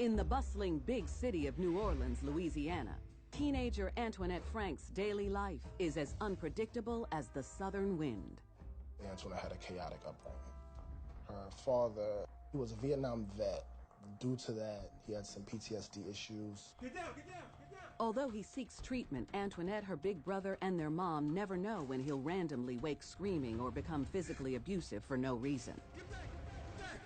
In the bustling big city of New Orleans, Louisiana, teenager Antoinette Frank's daily life is as unpredictable as the southern wind. Antoinette had a chaotic upbringing. Her father, he was a Vietnam vet. Due to that, he had some PTSD issues. Get down, get down, get down! Although he seeks treatment, Antoinette, her big brother, and their mom never know when he'll randomly wake screaming or become physically abusive for no reason. Get back, get back.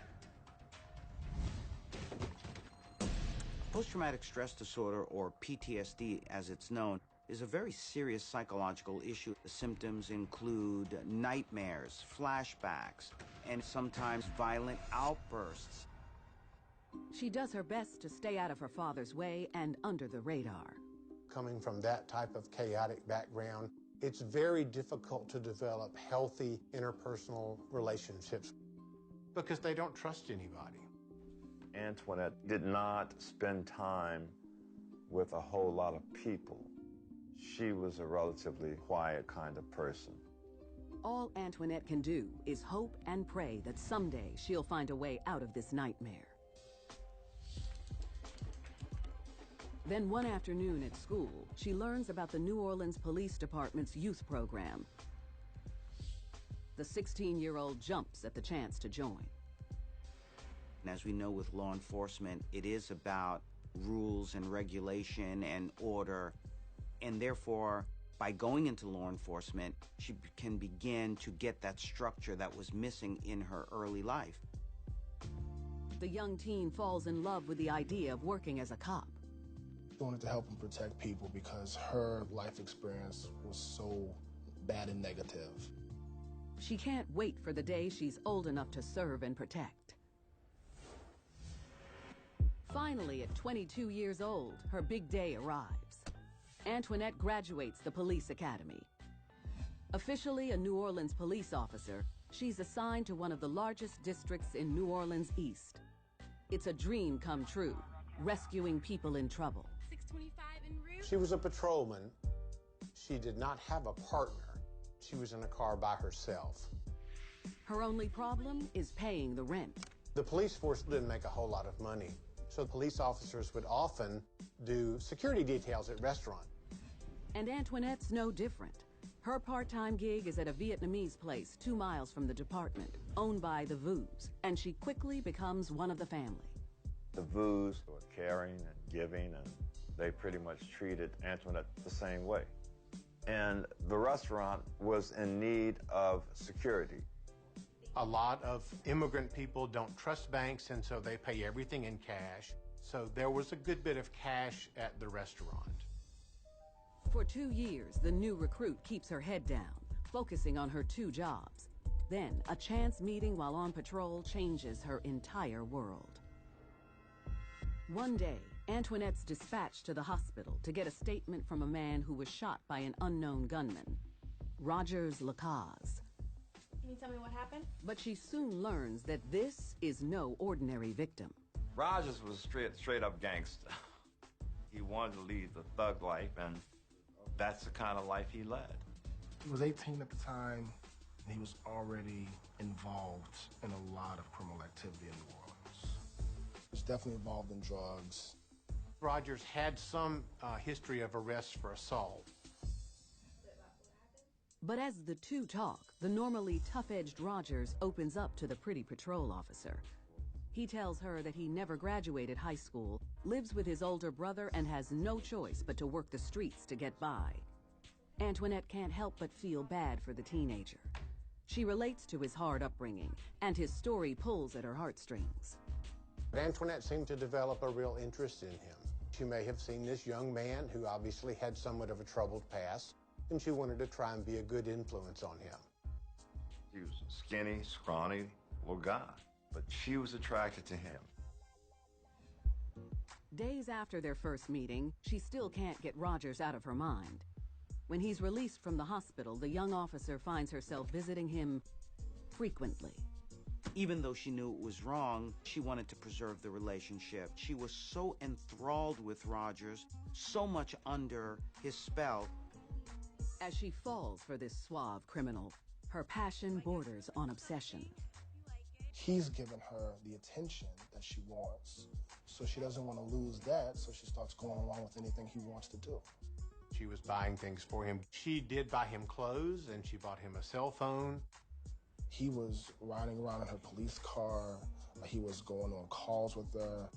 Post-traumatic stress disorder, or PTSD as it's known, is a very serious psychological issue. The symptoms include nightmares, flashbacks, and sometimes violent outbursts. She does her best to stay out of her father's way and under the radar. Coming from that type of chaotic background, it's very difficult to develop healthy interpersonal relationships because they don't trust anybody. Antoinette did not spend time with a whole lot of people. She was a relatively quiet kind of person. All Antoinette can do is hope and pray that someday she'll find a way out of this nightmare. Then one afternoon at school, she learns about the New Orleans Police Department's youth program. The 16-year-old jumps at the chance to join. And as we know with law enforcement, it is about rules and regulation and order. And therefore, by going into law enforcement, she can begin to get that structure that was missing in her early life. The young teen falls in love with the idea of working as a cop. She wanted to help and protect people because her life experience was so bad and negative. She can't wait for the day she's old enough to serve and protect. Finally, at 22 years old, her big day arrives. Antoinette graduates the police academy. Officially a New Orleans police officer, she's assigned to one of the largest districts in New Orleans East. It's a dream come true, rescuing people in trouble. 625 en route. She was a patrolman. She did not have a partner. She was in a car by herself. Her only problem is paying the rent. The police force didn't make a whole lot of money, so police officers would often do security details at restaurants. And Antoinette's no different. Her part-time gig is at a Vietnamese place 2 miles from the department, owned by the Vus, and she quickly becomes one of the family. The Vus were caring and giving, and they pretty much treated Antoinette the same way. And the restaurant was in need of security. A lot of immigrant people don't trust banks, and so they pay everything in cash. So there was a good bit of cash at the restaurant. For 2 years, the new recruit keeps her head down, focusing on her 2 jobs. Then, a chance meeting while on patrol changes her entire world. One day, Antoinette's dispatched to the hospital to get a statement from a man who was shot by an unknown gunman, Rogers Lacaze. Can you tell me what happened? But she soon learns that this is no ordinary victim. Rogers was straight up gangster. He wanted to lead the thug life, and that's the kind of life he led. He was 18 at the time, and he was already involved in a lot of criminal activity in New Orleans. He was definitely involved in drugs. Rogers had some history of arrests for assault. But as the two talk, the normally tough-edged Rogers opens up to the pretty patrol officer. He tells her that he never graduated high school, lives with his older brother, and has no choice but to work the streets to get by. Antoinette can't help but feel bad for the teenager. She relates to his hard upbringing, and his story pulls at her heartstrings. Antoinette seemed to develop a real interest in him. She may have seen this young man who obviously had somewhat of a troubled past, and she wanted to try and be a good influence on him. He was a skinny, scrawny little guy, but she was attracted to him. Days after their first meeting, she still can't get Rogers out of her mind. When he's released from the hospital, the young officer finds herself visiting him frequently. Even though she knew it was wrong, she wanted to preserve the relationship. She was so enthralled with Rogers, so much under his spell. As she falls for this suave criminal, her passion borders on obsession. He's given her the attention that she wants. So she doesn't want to lose that, so she starts going along with anything he wants to do. She was buying things for him. She did buy him clothes, and she bought him a cell phone. He was riding around in her police car. He was going on calls with her.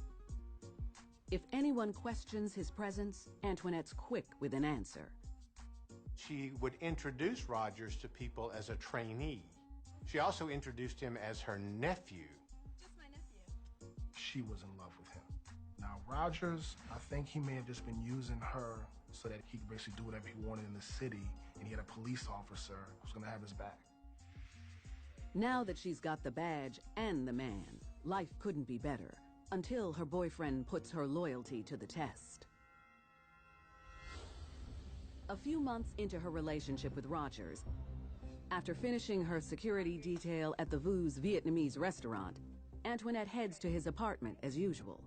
If anyone questions his presence, Antoinette's quick with an answer. She would introduce Rogers to people as a trainee. She also introduced him as her nephew. That's my nephew. She was in love with him. Now, Rogers, I think he may have just been using her so that he could basically do whatever he wanted in the city, and he had a police officer who's gonna have his back. Now that she's got the badge and the man, life couldn't be better until her boyfriend puts her loyalty to the test. A few months into her relationship with Rogers, after finishing her security detail at the Vu's Vietnamese restaurant, Antoinette heads to his apartment as usual.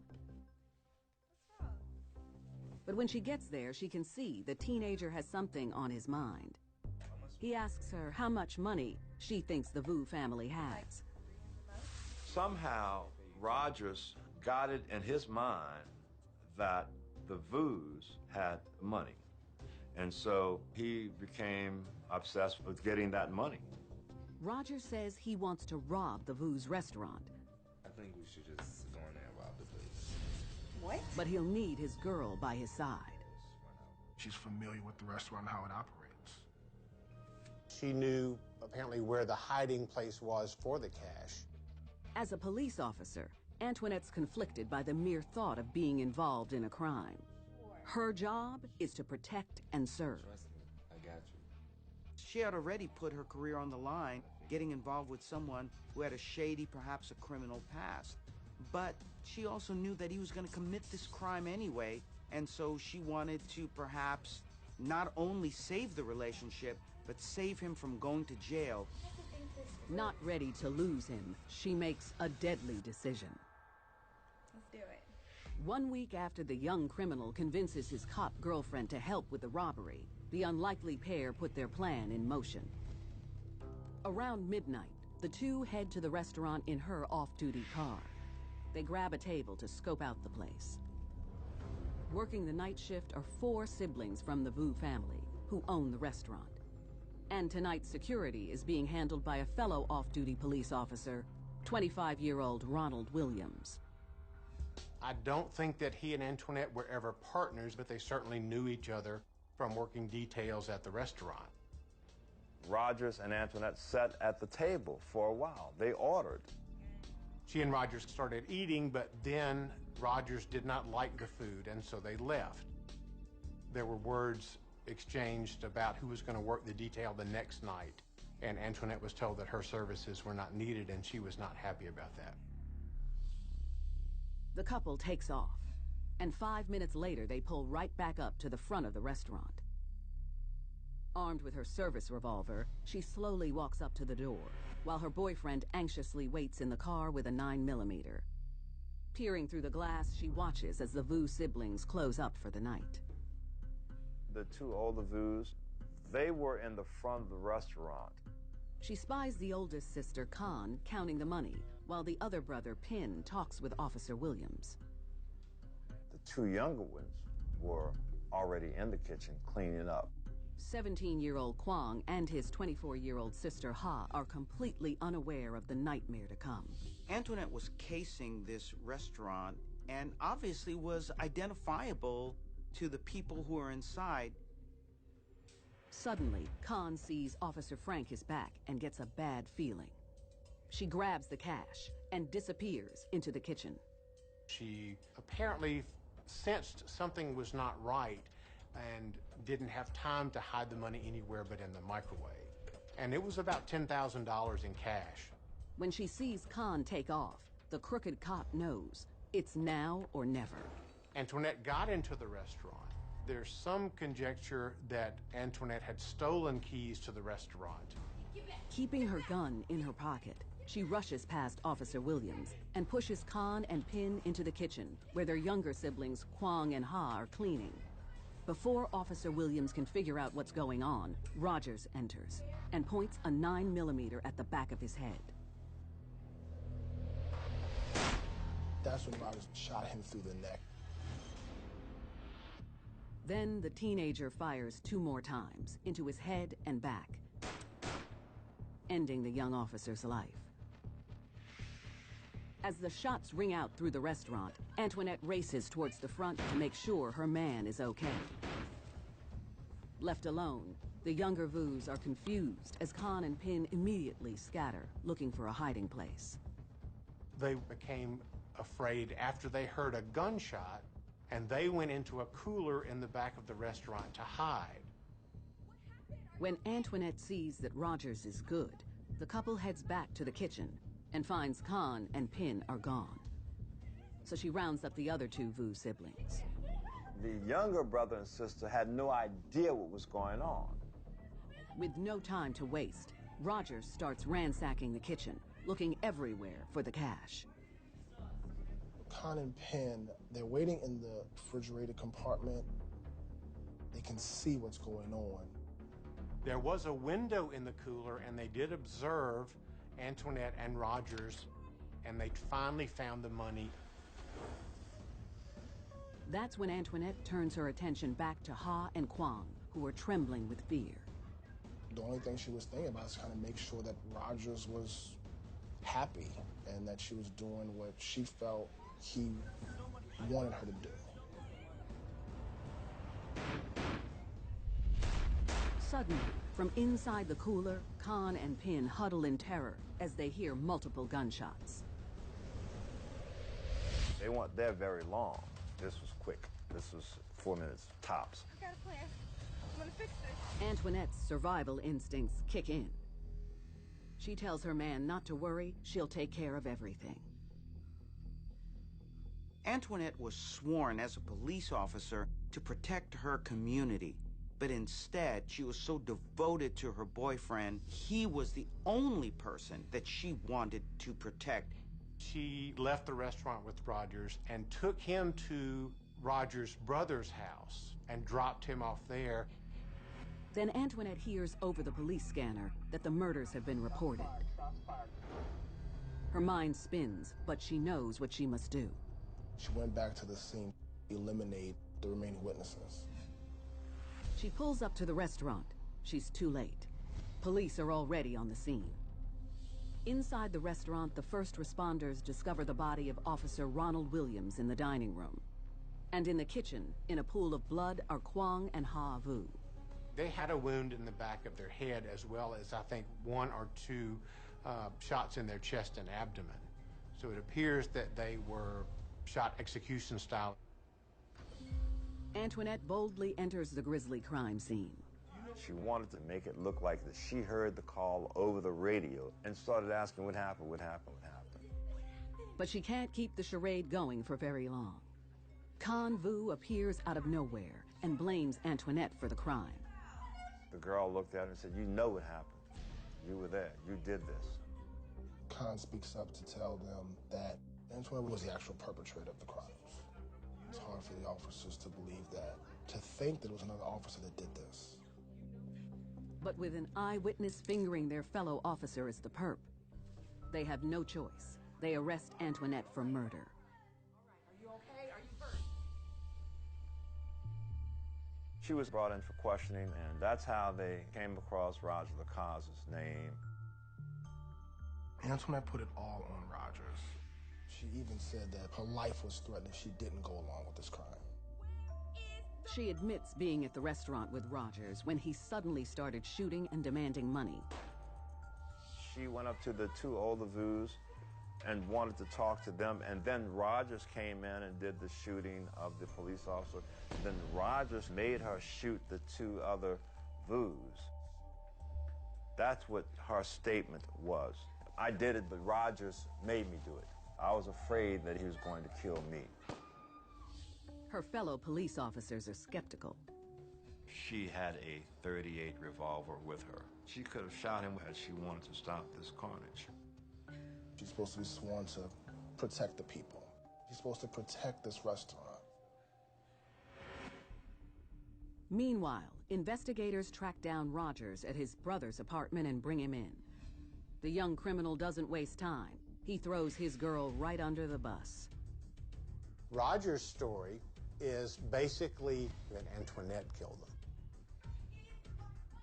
But when she gets there, she can see the teenager has something on his mind. He asks her how much money she thinks the Vu family has. Somehow, Rogers got it in his mind that the Vus had money. And so he became obsessed with getting that money. Rogers says he wants to rob the Vu's restaurant. I think we should just go in there and rob the place. What? But he'll need his girl by his side. She's familiar with the restaurant and how it operates. She knew, apparently, where the hiding place was for the cash. As a police officer, Antoinette's conflicted by the mere thought of being involved in a crime. Her job is to protect and serve. Trust me, I got you. She had already put her career on the line, getting involved with someone who had a shady, perhaps a criminal past. But she also knew that he was going to commit this crime anyway, and so she wanted to perhaps not only save the relationship, but save him from going to jail. Not ready to lose him, she makes a deadly decision. Let's do it. 1 week after the young criminal convinces his cop girlfriend to help with the robbery, the unlikely pair put their plan in motion. Around midnight, the two head to the restaurant in her off-duty car. They grab a table to scope out the place. Working the night shift are 4 siblings from the Vu family who own the restaurant. And tonight's security is being handled by a fellow off-duty police officer, 25-year-old Ronald Williams. I don't think that he and Antoinette were ever partners, but they certainly knew each other from working details at the restaurant. Rogers and Antoinette sat at the table for a while. They ordered. She and Rogers started eating, but then Rogers did not like the food, and so they left. There were words exchanged about who was going to work the detail the next night, and Antoinette was told that her services were not needed, and she was not happy about that. The couple takes off, and 5 minutes later they pull right back up to the front of the restaurant. Armed with her service revolver, she slowly walks up to the door, while her boyfriend anxiously waits in the car with a 9mm. Peering through the glass, she watches as the Vu siblings close up for the night. The 2 older Vus, they were in the front of the restaurant. She spies the oldest sister, Khan, counting the money, while the other brother, Pin, talks with Officer Williams. The 2 younger ones were already in the kitchen cleaning up. 17-year-old Kwang and his 24-year-old sister, Ha, are completely unaware of the nightmare to come. Antoinette was casing this restaurant and obviously was identifiable to the people who are inside. Suddenly, Khan sees Officer Frank is back and gets a bad feeling. She grabs the cash and disappears into the kitchen. She apparently sensed something was not right and didn't have time to hide the money anywhere but in the microwave. And it was about $10,000 in cash. When she sees Khan take off, the crooked cop knows it's now or never. Antoinette got into the restaurant. There's some conjecture that Antoinette had stolen keys to the restaurant. Keeping her gun in her pocket, she rushes past Officer Williams and pushes Khan and Pin into the kitchen, where their younger siblings, Kwang and Ha, are cleaning. Before Officer Williams can figure out what's going on, Rogers enters and points a 9mm at the back of his head. That's when Rogers shot him through the neck. Then the teenager fires 2 more times into his head and back, ending the young officer's life. As the shots ring out through the restaurant, Antoinette races towards the front to make sure her man is okay. Left alone, the younger Vus are confused as Khan and Pin immediately scatter, looking for a hiding place. They became afraid after they heard a gunshot, and they went into a cooler in the back of the restaurant to hide. When Antoinette sees that Rogers is good, the couple heads back to the kitchen and finds Khan and Pin are gone. So she rounds up the other 2 Vu siblings. The younger brother and sister had no idea what was going on. With no time to waste, Rogers starts ransacking the kitchen, looking everywhere for the cash. Khan and Pin, they're waiting in the refrigerated compartment. They can see what's going on. There was a window in the cooler, and they did observe Antoinette and Rogers, and they finally found the money. That's when Antoinette turns her attention back to Ha and Kwang, who are trembling with fear. The only thing she was thinking about is kind of make sure that Rogers was happy and that she was doing what she felt he wanted her to do. Suddenly, from inside the cooler, Khan and Pin huddle in terror as they hear multiple gunshots. They weren't there very long. This was quick. This was 4 minutes tops. I got a plan. I'm gonna fix this. Antoinette's survival instincts kick in. She tells her man not to worry, she'll take care of everything. Antoinette was sworn as a police officer to protect her community, but instead she was so devoted to her boyfriend, he was the only person that she wanted to protect. She left the restaurant with Rogers and took him to Rogers' brother's house and dropped him off there. Then Antoinette hears over the police scanner that the murders have been reported. Her mind spins, but she knows what she must do. She went back to the scene to eliminate the remaining witnesses. She pulls up to the restaurant. She's too late. Police are already on the scene. Inside the restaurant, the first responders discover the body of Officer Ronald Williams in the dining room. And in the kitchen, in a pool of blood, are Kwang and Ha Vu. They had a wound in the back of their head, as well as, I think, 1 or 2 shots in their chest and abdomen. So it appears that they were shot execution style. Antoinette boldly enters the grisly crime scene. She wanted to make it look like that she heard the call over the radio and started asking what happened, what happened, what happened. But she can't keep the charade going for very long. Khan Vu appears out of nowhere and blames Antoinette for the crime. The girl looked at her and said, "You know what happened. You were there. You did this." Khan speaks up to tell them that Antoinette was the actual perpetrator of the crimes. It's hard for the officers to believe that, to think that it was another officer that did this. But with an eyewitness fingering their fellow officer as the perp, they have no choice. They arrest Antoinette for murder. Are you okay? Are you hurt? She was brought in for questioning, and that's how they came across Roger Lacaze's name. Antoinette put it all on Rogers. She even said that her life was threatened if she didn't go along with this crime. She admits being at the restaurant with Rogers when he suddenly started shooting and demanding money. She went up to the 2 older Vus and wanted to talk to them, and then Rogers came in and did the shooting of the police officer. Then Rogers made her shoot the 2 other Vus. That's what her statement was. I did it, but Rogers made me do it. I was afraid that he was going to kill me. Her fellow police officers are skeptical. She had a .38 revolver with her. She could have shot him had she wanted to stop this carnage. She's supposed to be sworn to protect the people. She's supposed to protect this restaurant. Meanwhile, investigators track down Rogers at his brother's apartment and bring him in. The young criminal doesn't waste time. He throws his girl right under the bus. Roger's story is basically that Antoinette killed them.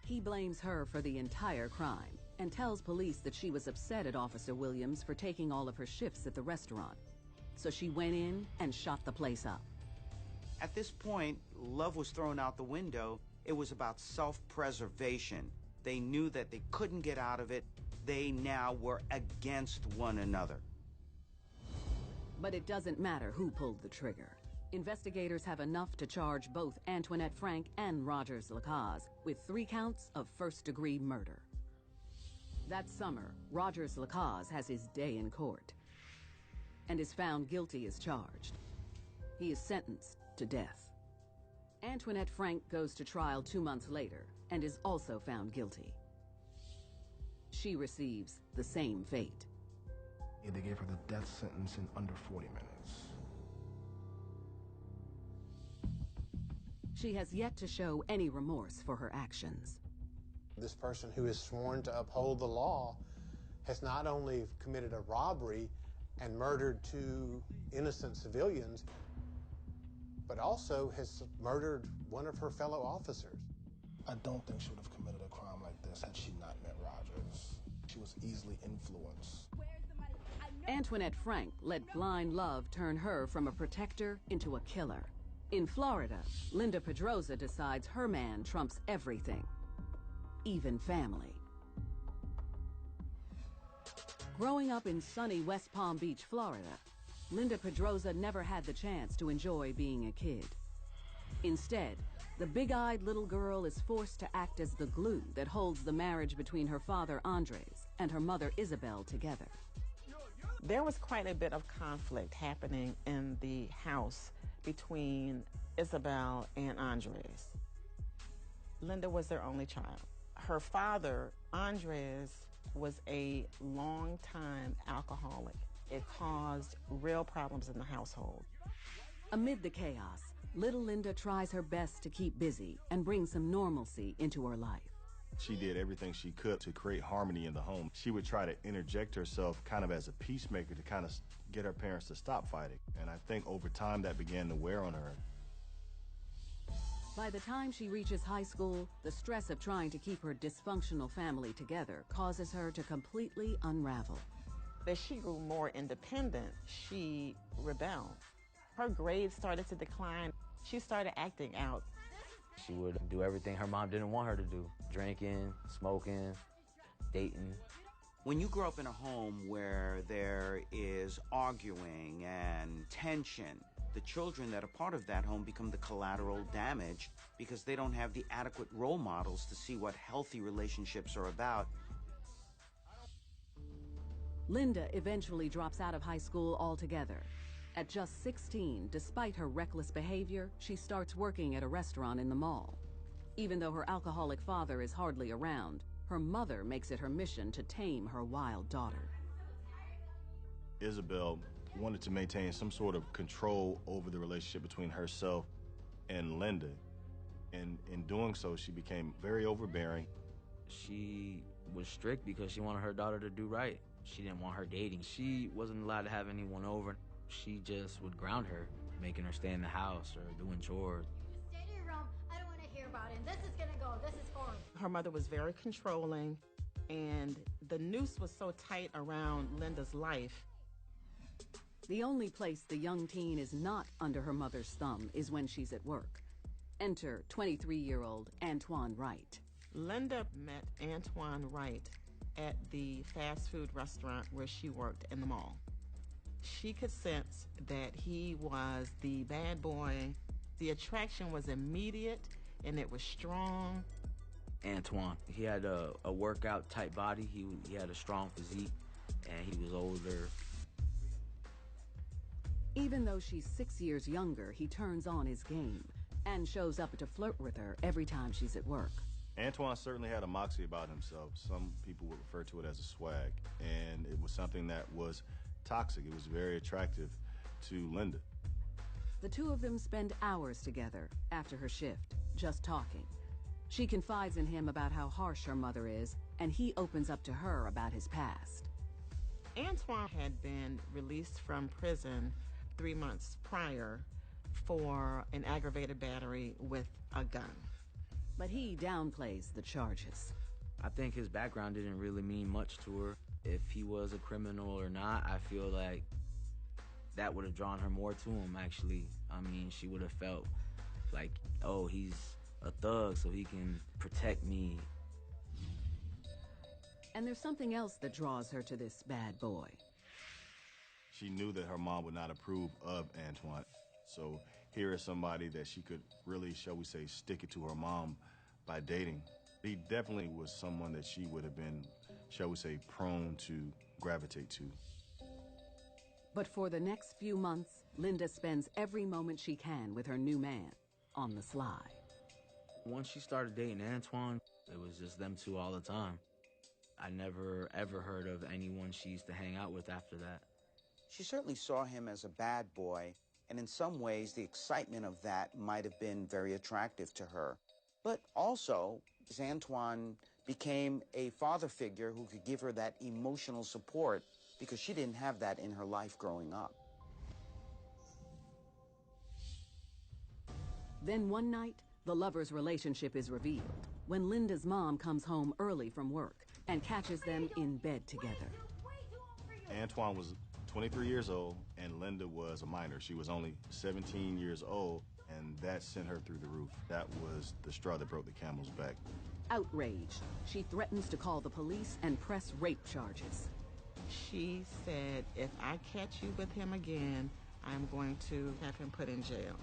He blames her for the entire crime and tells police that she was upset at Officer Williams for taking all of her shifts at the restaurant. So she went in and shot the place up. At this point, love was thrown out the window. It was about self-preservation. They knew that they couldn't get out of it. They now were against one another. But it doesn't matter who pulled the trigger. Investigators have enough to charge both Antoinette Frank and Rogers Lacaze with 3 counts of first-degree murder. That summer, Rogers Lacaze has his day in court and is found guilty as charged. He is sentenced to death. Antoinette Frank goes to trial 2 months later and is also found guilty. She receives the same fate. They gave her the death sentence in under 40 minutes. She has yet to show any remorse for her actions. This person who is sworn to uphold the law has not only committed a robbery and murdered 2 innocent civilians, but also has murdered one of her fellow officers. I don't think she would have committed a crime like this had she not met Rogers. She was easily influenced. Antoinette Frank let blind love turn her from a protector into a killer. In Florida, Linda Pedroza decides her man trumps everything, even family. Growing up in sunny West Palm Beach, Florida, Linda Pedroza never had the chance to enjoy being a kid. Instead, the big-eyed little girl is forced to act as the glue that holds the marriage between her father, Andres, and her mother, Isabel, together. There was quite a bit of conflict happening in the house between Isabel and Andres. Linda was their only child. Her father, Andres, was a long-time alcoholic. It caused real problems in the household. Amid the chaos, little Linda tries her best to keep busy and bring some normalcy into her life. She did everything she could to create harmony in the home. She would try to interject herself kind of as a peacemaker to kind of get her parents to stop fighting. And I think over time that began to wear on her. By the time she reaches high school, the stress of trying to keep her dysfunctional family together causes her to completely unravel. As she grew more independent, she rebelled. Her grades started to decline. She started acting out. She would do everything her mom didn't want her to do. Drinking, smoking, dating. When you grow up in a home where there is arguing and tension, the children that are part of that home become the collateral damage because they don't have the adequate role models to see what healthy relationships are about. Linda eventually drops out of high school altogether. At just 16, despite her reckless behavior, she starts working at a restaurant in the mall. Even though her alcoholic father is hardly around, her mother makes it her mission to tame her wild daughter. Isabel wanted to maintain some sort of control over the relationship between herself and Linda. And in doing so, she became very overbearing. She was strict because she wanted her daughter to do right. She didn't want her dating. She wasn't allowed to have anyone over. She just would ground her, making her stay in the house or doing chores. You stay in your room. I don't want to hear about it. This is going to go. This is horrible. Her mother was very controlling, and the noose was so tight around Linda's life. The only place the young teen is not under her mother's thumb is when she's at work. Enter 23-year-old Antoine Wright. Linda met Antoine Wright at the fast food restaurant where she worked in the mall. She could sense that he was the bad boy. The attraction was immediate and it was strong. Antoine, he had a workout type body. He had a strong physique and he was older. Even though she's 6 years younger, he turns on his game and shows up to flirt with her every time she's at work. Antoine certainly had a moxie about himself. Some people would refer to it as a swag, and it was something that was toxic. It was very attractive to Linda. The two of them spend hours together after her shift, just talking. She confides in him about how harsh her mother is, and he opens up to her about his past. Antoine had been released from prison 3 months prior for an aggravated battery with a gun. But he downplays the charges. I think his background didn't really mean much to her. If he was a criminal or not, I feel like that would have drawn her more to him, actually. I mean, she would have felt like, oh, he's a thug, so he can protect me. And there's something else that draws her to this bad boy. She knew that her mom would not approve of Antoine. So here is somebody that she could really, shall we say, stick it to her mom by dating. He definitely was someone that she would have been, shall we say, prone to gravitate to. But for the next few months, Linda spends every moment she can with her new man, on the sly. Once she started dating Antoine, it was just them two all the time. I never, ever heard of anyone she used to hang out with after that. She certainly saw him as a bad boy, and in some ways, the excitement of that might have been very attractive to her. But also, Antoine became a father figure who could give her that emotional support because she didn't have that in her life growing up. Then one night, the lovers' relationship is revealed when Linda's mom comes home early from work and catches them in bed together. Antoine was 23 years old, and Linda was a minor. She was only 17 years old, and that sent her through the roof. That was the straw that broke the camel's back. Outraged, she threatens to call the police and press rape charges. She said, if I catch you with him again, I'm going to have him put in jail.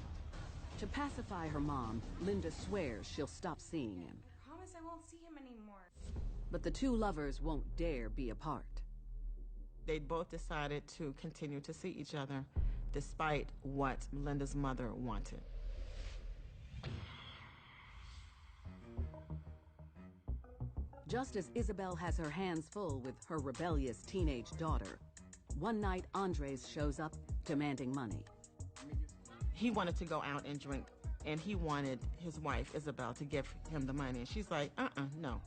To pacify her mom, Linda swears she'll stop seeing him. I promise I won't see him anymore. But the two lovers won't dare be apart. They both decided to continue to see each other despite what Linda's mother wanted. Just as Isabel has her hands full with her rebellious teenage daughter, one night Andres shows up demanding money. He wanted to go out and drink, and he wanted his wife, Isabel, to give him the money. And she's like, no.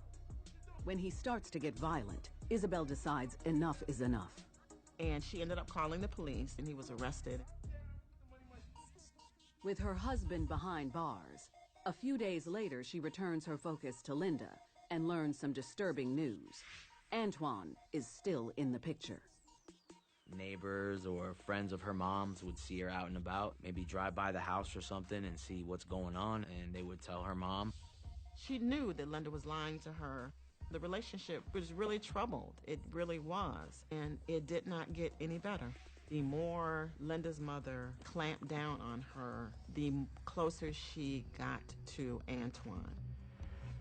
When he starts to get violent, Isabel decides enough is enough. And she ended up calling the police, and he was arrested. With her husband behind bars, a few days later she returns her focus to Linda and learns some disturbing news. Antoine is still in the picture. Neighbors or friends of her mom's would see her out and about, maybe drive by the house or something and see what's going on, and they would tell her mom. She knew that Linda was lying to her. The relationship was really troubled. It really was. And it did not get any better. The more Linda's mother clamped down on her, the closer she got to Antoine.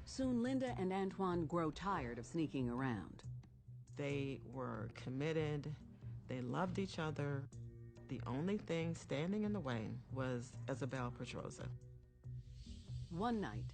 Soon Linda and Antoine grow tired of sneaking around. They were committed. They loved each other. The only thing standing in the way was Isabel Pedroza. One night,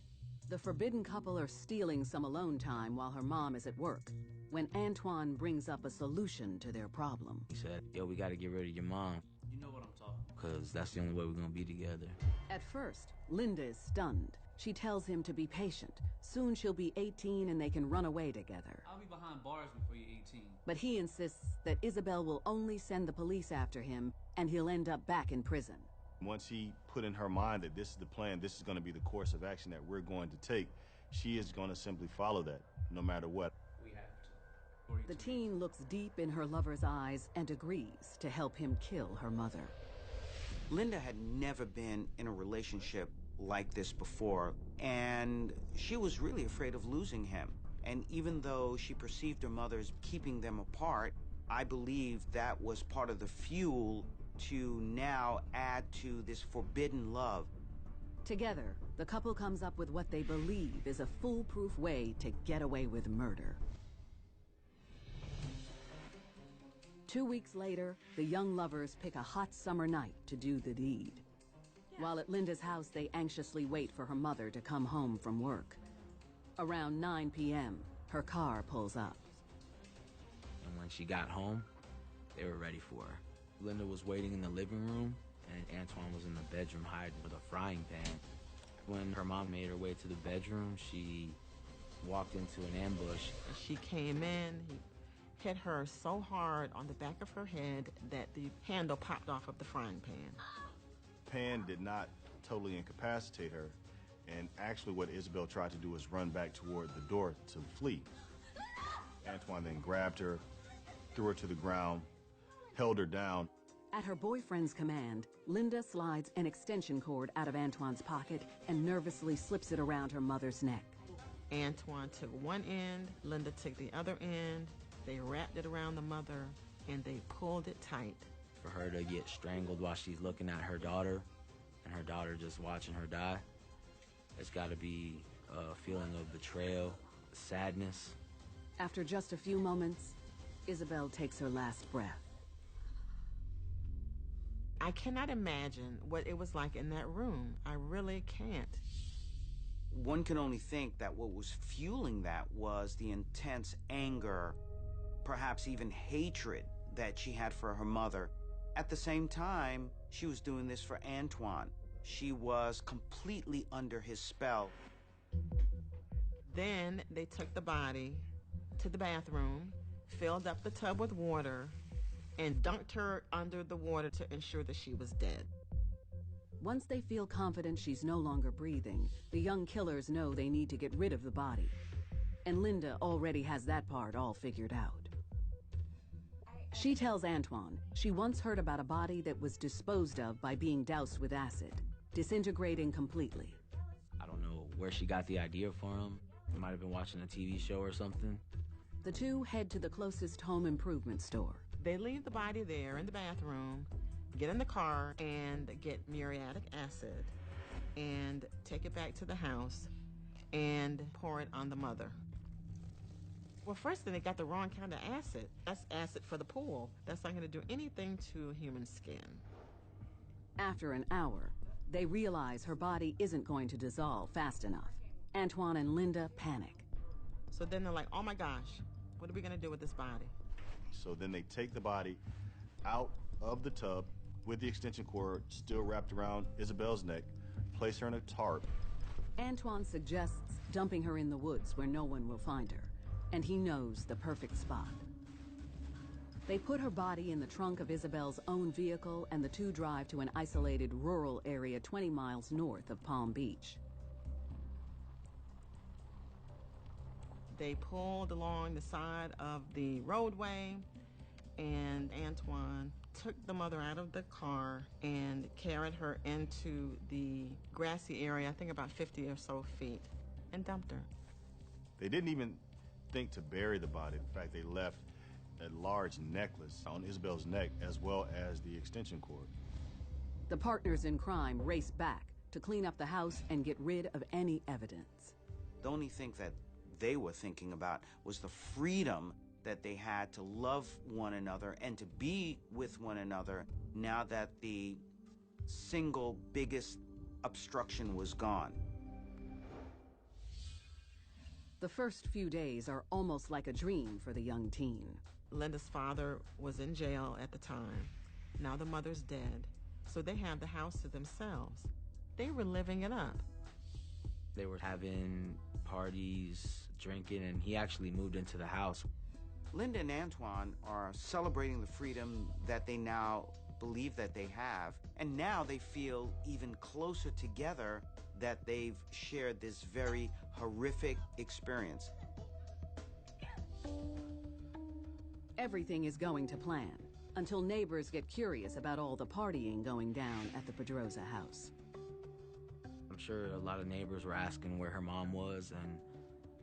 the forbidden couple are stealing some alone time while her mom is at work, when Antoine brings up a solution to their problem. He said, yo, we gotta get rid of your mom. You know what I'm talking about. Because that's the only way we're gonna be together. At first, Linda is stunned. She tells him to be patient. Soon she'll be 18 and they can run away together. I'll be behind bars before you're 18. But he insists that Isabel will only send the police after him and he'll end up back in prison. Once he put in her mind that this is the plan, this is going to be the course of action that we're going to take, she is going to simply follow that, no matter what. We have to. The teen looks deep in her lover's eyes and agrees to help him kill her mother. Linda had never been in a relationship like this before, and she was really afraid of losing him. And even though she perceived her mother as keeping them apart, I believe that was part of the fuel to now add to this forbidden love. Together, the couple comes up with what they believe is a foolproof way to get away with murder. 2 weeks later, the young lovers pick a hot summer night to do the deed. While at Linda's house, they anxiously wait for her mother to come home from work. Around 9 p.m., her car pulls up. And when she got home, they were ready for her. Linda was waiting in the living room, and Antoine was in the bedroom hiding with a frying pan. When her mom made her way to the bedroom, she walked into an ambush. She came in, hit her so hard on the back of her head that the handle popped off of the frying pan. Pan did not totally incapacitate her, and actually what Isabel tried to do was run back toward the door to flee. Antwon then grabbed her, threw her to the ground, held her down. At her boyfriend's command, Linda slides an extension cord out of Antwon's pocket and nervously slips it around her mother's neck. Antwon took one end, Linda took the other end. They wrapped it around the mother, and they pulled it tight. For her to get strangled while she's looking at her daughter, and her daughter just watching her die, it's got to be a feeling of betrayal, sadness. After just a few moments, Isabel takes her last breath. I cannot imagine what it was like in that room. I really can't. One can only think that what was fueling that was the intense anger, perhaps even hatred that she had for her mother. At the same time, she was doing this for Antwon. She was completely under his spell. Then they took the body to the bathroom, filled up the tub with water, and dunked her under the water to ensure that she was dead. Once they feel confident she's no longer breathing, the young killers know they need to get rid of the body. And Linda already has that part all figured out. She tells Antwon she once heard about a body that was disposed of by being doused with acid, disintegrating completely. I don't know where she got the idea from. Might have been watching a TV show or something. The two head to the closest home improvement store. They leave the body there in the bathroom, get in the car, and get muriatic acid, and take it back to the house, and pour it on the mother. Well, first thing, they got the wrong kind of acid. That's acid for the pool. That's not going to do anything to human skin. After an hour, they realize her body isn't going to dissolve fast enough. Antwon and Linda panic. So then they're like, oh my gosh, what are we going to do with this body? So then they take the body out of the tub with the extension cord still wrapped around Isabel's neck, place her in a tarp. Antwon suggests dumping her in the woods where no one will find her, and he knows the perfect spot. They put her body in the trunk of Isabel's own vehicle, and the two drive to an isolated rural area 20 miles north of Palm Beach. They pulled along the side of the roadway, and Antwon took the mother out of the car and carried her into the grassy area, I think about 50 or so feet, and dumped her. They didn't even think to bury the body. In fact, they left a large necklace on Isabel's neck as well as the extension cord. The partners in crime race back to clean up the house and get rid of any evidence. The only thing that they were thinking about was the freedom that they had to love one another and to be with one another now that the single biggest obstruction was gone. The first few days are almost like a dream for the young teen. Linda's father was in jail at the time. Now the mother's dead, so they have the house to themselves. They were living it up. They were having parties, drinking, and he actually moved into the house. Linda and Antwon are celebrating the freedom that they now believe that they have, and now they feel even closer together that they've shared this very horrific experience. Everything is going to plan until neighbors get curious about all the partying going down at the Pedroza house. I'm sure a lot of neighbors were asking where her mom was and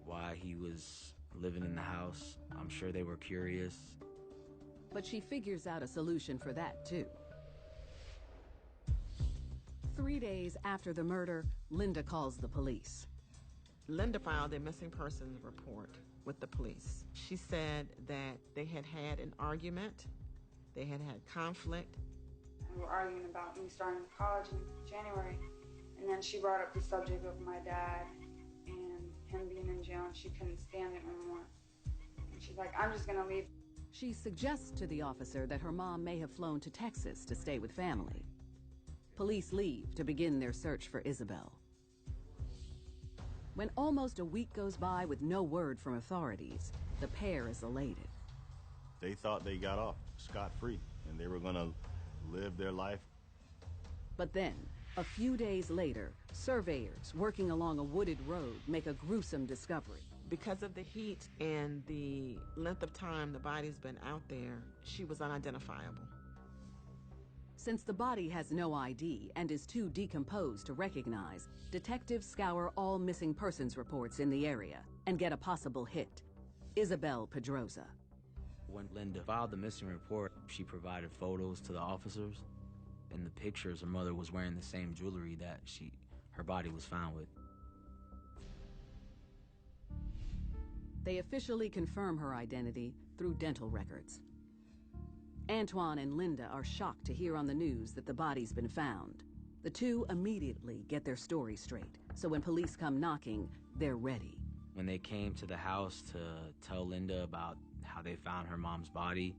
why he was living in the house. I'm sure they were curious. But she figures out a solution for that, too. 3 days after the murder, Linda calls the police. Linda filed a missing persons report with the police. She said that they had had an argument, they had had conflict. We were arguing about me starting college in January, and then she brought up the subject of my dad and him being in jail, and she couldn't stand it anymore. And she's like, I'm just gonna leave. She suggests to the officer that her mom may have flown to Texas to stay with family. Police leave to begin their search for Isabel. When almost a week goes by with no word from authorities, the pair is elated. They thought they got off scot-free, and they were going to live their life. But then, a few days later, surveyors working along a wooded road make a gruesome discovery. Because of the heat and the length of time the body's been out there, she was unidentifiable. Since the body has no ID and is too decomposed to recognize, detectives scour all missing persons reports in the area and get a possible hit: Isabel Pedroza. When Linda filed the missing report, she provided photos to the officers. In the pictures, her mother was wearing the same jewelry that her body was found with. They officially confirm her identity through dental records. Antoine and Linda are shocked to hear on the news that the body's been found. The two immediately get their story straight, so when police come knocking, they're ready. When they came to the house to tell Linda about how they found her mom's body,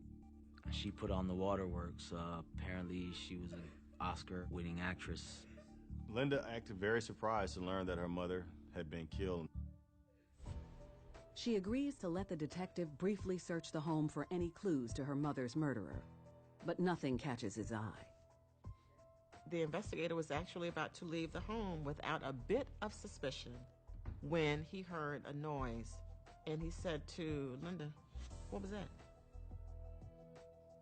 she put on the waterworks. Apparently, she was an Oscar-winning actress. Linda acted very surprised to learn that her mother had been killed. She agrees to let the detective briefly search the home for any clues to her mother's murderer, but nothing catches his eye. The investigator was actually about to leave the home without a bit of suspicion when he heard a noise, and he said to Linda, "What was that?"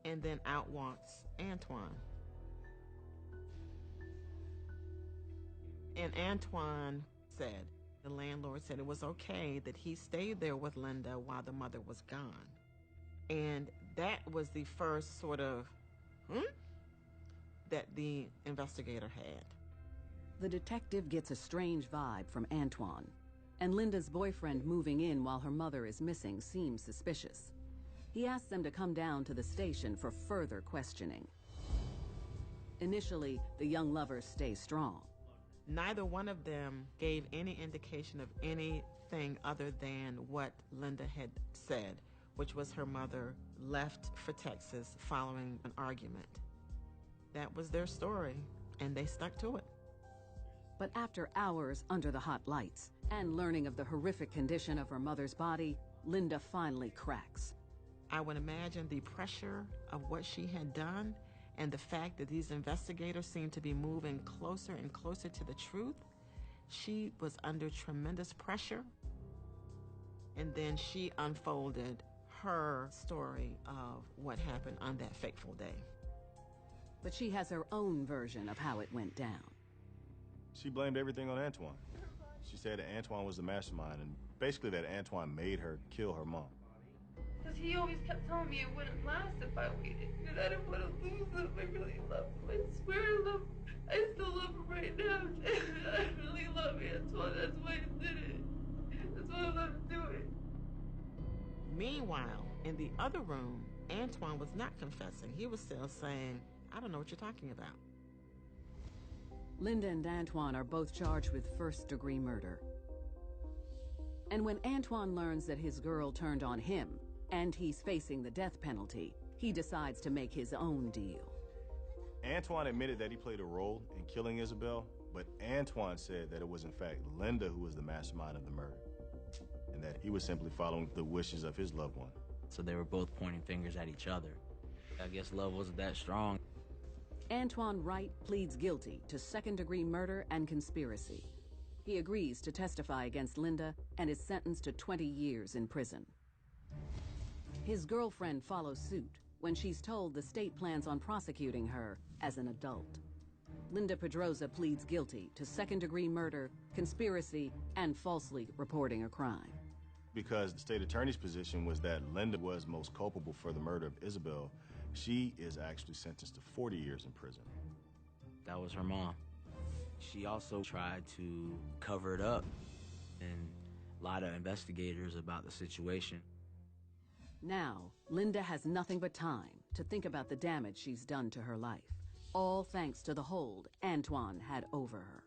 And then out walks Antoine. And Antoine said, the landlord said it was okay that he stayed there with Linda while the mother was gone. And that was the first sort of, that the investigator had. The detective gets a strange vibe from Antoine, and Linda's boyfriend moving in while her mother is missing seems suspicious. He asks them to come down to the station for further questioning. Initially, the young lovers stay strong. Neither one of them gave any indication of anything other than what Linda had said, which was her mother left for Texas following an argument. That was their story, and they stuck to it. But after hours under the hot lights and learning of the horrific condition of her mother's body, Linda finally cracks. I would imagine the pressure of what she had done and the fact that these investigators seemed to be moving closer and closer to the truth. She was under tremendous pressure. And then she unfolded her story of what happened on that fateful day. But she has her own version of how it went down. She blamed everything on Antoine. She said that Antoine was the mastermind, and basically that Antoine made her kill her mom. Because he always kept telling me it wouldn't last if I waited. And I didn't want to lose him. I really love him. I swear I love him. I still love him right now. I really love Antoine. That's why I did it. That's why I love to do it. Meanwhile, in the other room, Antoine was not confessing. He was still saying, "I don't know what you're talking about." Linda and Antoine are both charged with first-degree murder. And when Antoine learns that his girl turned on him, and he's facing the death penalty, he decides to make his own deal. Antoine admitted that he played a role in killing Isabel, but Antoine said that it was in fact Linda who was the mastermind of the murder, and that he was simply following the wishes of his loved one. So they were both pointing fingers at each other. I guess love wasn't that strong. Antoine Wright pleads guilty to second-degree murder and conspiracy. He agrees to testify against Linda and is sentenced to 20 years in prison. His girlfriend follows suit when she's told the state plans on prosecuting her as an adult. Linda Pedroza pleads guilty to second-degree murder, conspiracy, and falsely reporting a crime. Because the state attorney's position was that Linda was most culpable for the murder of Isabel, she is actually sentenced to 40 years in prison. That was her mom. She also tried to cover it up and lie to investigators about the situation. Now, Linda has nothing but time to think about the damage she's done to her life, all thanks to the hold Antoine had over her.